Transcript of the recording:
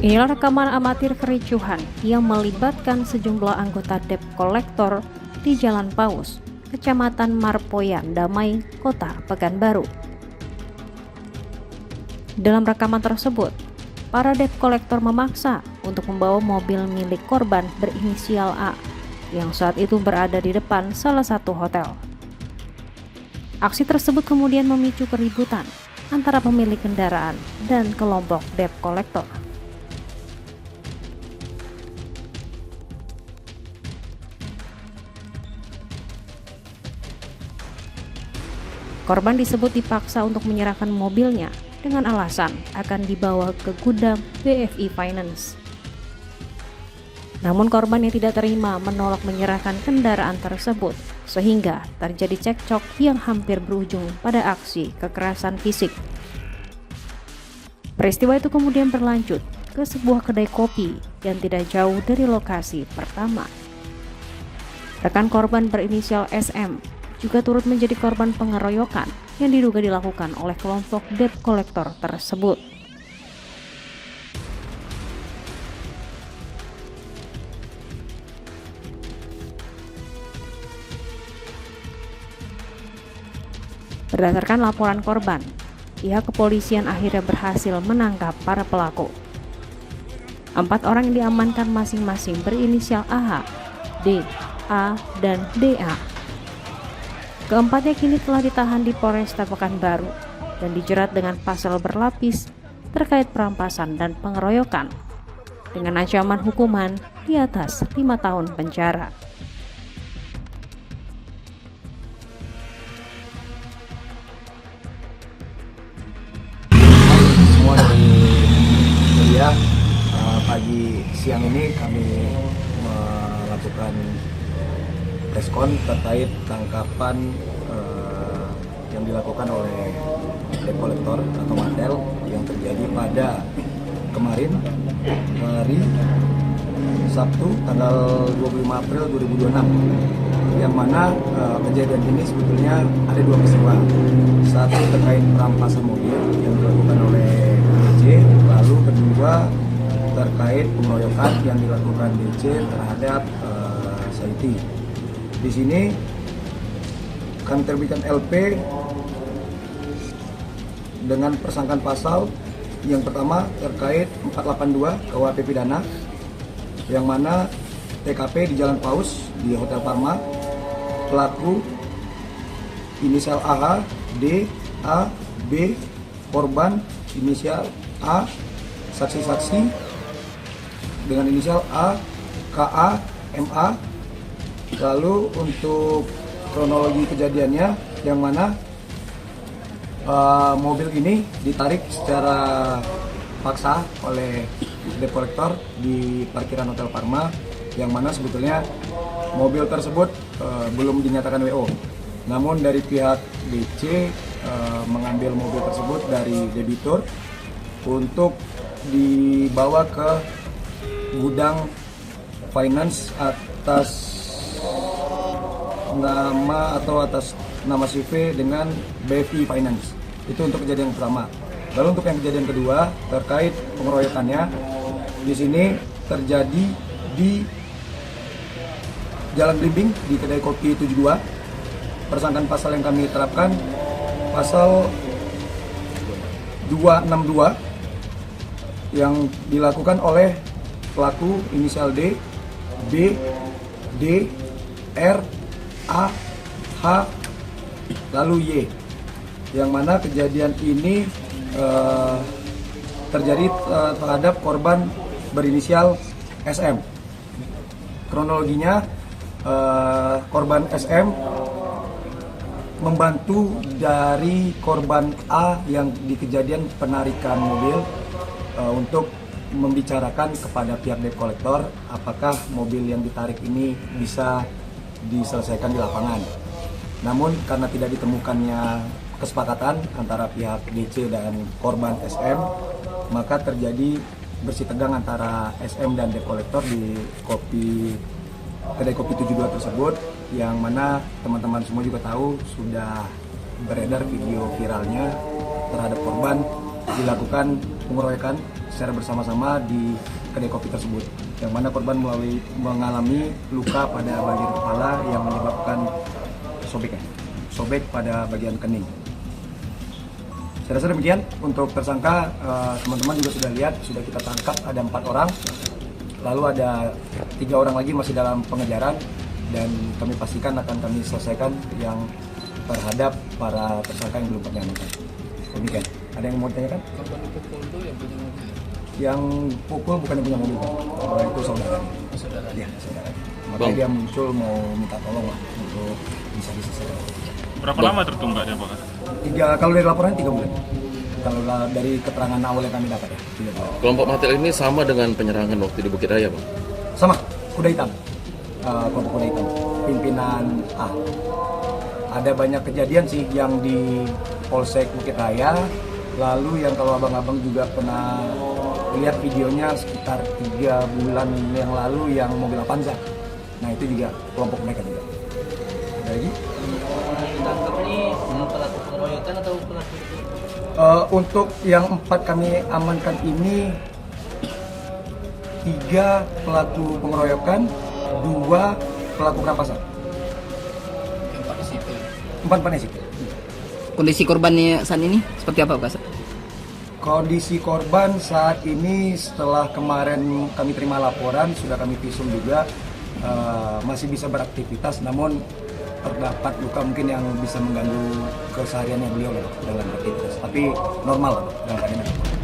Inilah rekaman amatir kericuhan yang melibatkan sejumlah anggota debt collector di Jalan Paus, Kecamatan Marpoyan Damai, Kota Pekanbaru. Dalam rekaman tersebut, para debt collector memaksa untuk membawa mobil milik korban berinisial A yang saat itu berada di depan salah satu hotel. Aksi tersebut kemudian memicu keributan antara pemilik kendaraan dan kelompok debt collector. Korban disebut dipaksa untuk menyerahkan mobilnya dengan alasan akan dibawa ke gudang BFI Finance. Namun korban yang tidak terima menolak menyerahkan kendaraan tersebut, sehingga terjadi cekcok yang hampir berujung pada aksi kekerasan fisik. Peristiwa itu kemudian berlanjut ke sebuah kedai kopi yang tidak jauh dari lokasi pertama. Rekan korban berinisial SM juga turut menjadi korban pengeroyokan yang diduga dilakukan oleh kelompok debt collector tersebut. Berdasarkan laporan korban, pihak kepolisian akhirnya berhasil menangkap para pelaku. 4 orang yang diamankan masing-masing berinisial AH, D, A, dan DA. Keempatnya kini telah ditahan di Polresta Pekanbaru dan dijerat dengan pasal berlapis terkait perampasan dan pengeroyokan dengan ancaman hukuman di atas 5 tahun penjara. Semua dari kuliah, pagi siang ini kami melakukan preskon terkait tangkapan yang dilakukan oleh debt collector atau Mandel yang terjadi pada kemarin hari Sabtu tanggal 25 April 2026, yang mana kejadian ini sebetulnya ada 2 peristiwa. Satu terkait perampasan mobil yang dilakukan oleh DC, lalu kedua terkait pengeroyokan yang dilakukan DC terhadap Saiti. Di sini kami terbitkan LP dengan persangkaan pasal yang pertama terkait 482 KUHP pidana, yang mana TKP di Jalan Paus di Hotel Parma, pelaku inisial AH, D, A, B, korban inisial A, saksi-saksi dengan inisial A, KA, MA. Lalu untuk kronologi kejadiannya, yang mana mobil ini ditarik secara paksa oleh debt collector di parkiran Hotel Parma, yang mana sebetulnya mobil tersebut belum dinyatakan WO. Namun dari pihak DC mengambil mobil tersebut dari debitur untuk dibawa ke gudang finance atas nama atau atas nama CV dengan BFI Finance. Itu untuk kejadian pertama. Lalu untuk yang kejadian kedua terkait pengeroyokannya, di sini terjadi di Jalan Blimbing di kedai kopi 72. Persangkaan pasal yang kami terapkan pasal 262 yang dilakukan oleh pelaku inisial D, B, D, R, A, H, lalu Y, yang mana kejadian ini terjadi terhadap korban berinisial SM. Kronologinya, korban SM membantu dari korban A yang di kejadian penarikan mobil untuk membicarakan kepada pihak debt collector apakah mobil yang ditarik ini bisa diselesaikan di lapangan. Namun karena tidak ditemukannya kesepakatan antara pihak DC dan korban SM, maka terjadi bersih tegang antara SM dan debt collector di kedai kopi 72 tersebut, yang mana teman-teman semua juga tahu sudah beredar video viralnya terhadap korban dilakukan pengeroyokan secara bersama-sama di kedai kopi tersebut, yang mana korban mengalami luka pada bagian kepala yang menyebabkan sobek pada bagian kening. Saya rasa demikian untuk tersangka. Teman-teman juga sudah lihat, sudah kita tangkap ada 4 orang, lalu ada 3 orang lagi masih dalam pengejaran, dan kami pastikan akan kami selesaikan yang terhadap para tersangka yang belum ternyata. Demikian. Ada yang mau ditanyakan? Korban pukul itu yang punya mobil. Yang pukul bukan yang punya mobil, itu saudara. Saudara. Ya, saudara. Makanya dia muncul mau minta tolong lah untuk bisa diselesaikan. Berapa lama tertunggak dia, Pak? Kalau dari laporan 3 bulan. Kalau dari keterangan awal yang kami dapat ya, 3 bulan. Kelompok material ini sama dengan penyerangan waktu di Bukit Raya, Bang? Sama, kuda hitam. Kelompok kuda hitam. Pimpinan A. Ada banyak kejadian sih yang di Polsek Bukit Raya. Lalu yang kalau abang-abang juga pernah lihat videonya sekitar 3 bulan yang lalu yang mobil Avanza. Nah itu juga kelompok mereka juga. Ada lagi? Ditangkap ini pelaku pengeroyokan atau pelaku? Untuk yang 4 kami amankan ini 3 pelaku pengeroyokan, 2 pelaku perampasan. Yang pakai sipil. 4 sipil. Kondisi korbannya saat ini seperti apa, Pak? Kondisi korban saat ini setelah kemarin kami terima laporan, sudah kami visum juga, masih bisa beraktivitas, namun terdapat luka mungkin yang bisa mengganggu kesehariannya beliau dalam beraktivitas. Tapi normal dalam keadaan.